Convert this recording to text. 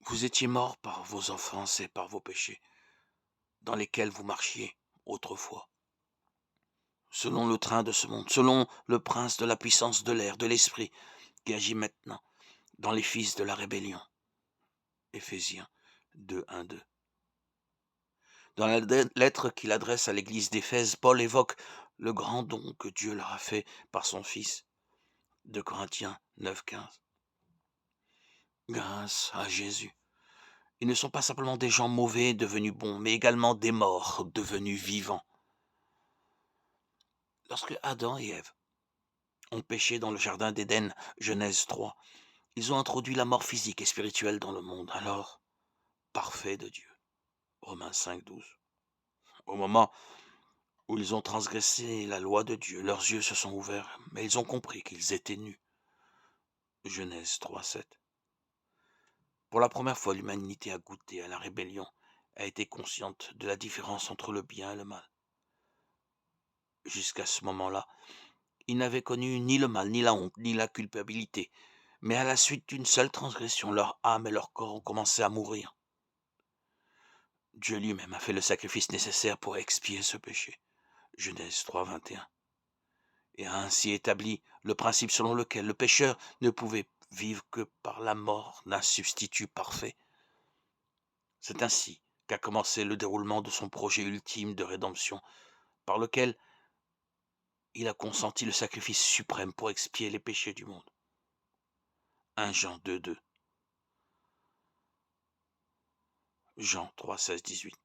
Vous étiez morts par vos offenses et par vos péchés, dans lesquels vous marchiez autrefois, selon le train de ce monde, selon le prince de la puissance de l'air, de l'esprit, qui agit maintenant dans les fils de la rébellion. Éphésiens 2, 1, 2. Dans la lettre qu'il adresse à l'église d'Éphèse, Paul évoque le grand don que Dieu leur a fait par son Fils. De Corinthiens 9, 15. Grâce à Jésus, ils ne sont pas simplement des gens mauvais devenus bons, mais également des morts devenus vivants. Lorsque Adam et Ève ont péché dans le jardin d'Éden, Genèse 3, ils ont introduit la mort physique et spirituelle dans le monde, alors parfait de Dieu. Romains 5, 12. Au moment où ils ont transgressé la loi de Dieu, leurs yeux se sont ouverts, mais ils ont compris qu'ils étaient nus. Genèse 3, 7. Pour la première fois, l'humanité a goûté à la rébellion, a été consciente de la différence entre le bien et le mal. Jusqu'à ce moment-là, ils n'avaient connu ni le mal, ni la honte, ni la culpabilité, mais à la suite d'une seule transgression, leur âme et leur corps ont commencé à mourir. Dieu lui-même a fait le sacrifice nécessaire pour expier ce péché. Genèse 3, 21. Et a ainsi établi le principe selon lequel le pécheur ne pouvait vivre que par la mort d'un substitut parfait. C'est ainsi qu'a commencé le déroulement de son projet ultime de rédemption, par lequel il a consenti le sacrifice suprême pour expier les péchés du monde. 1 Jean 2, 2. Jean 3, 16, 18.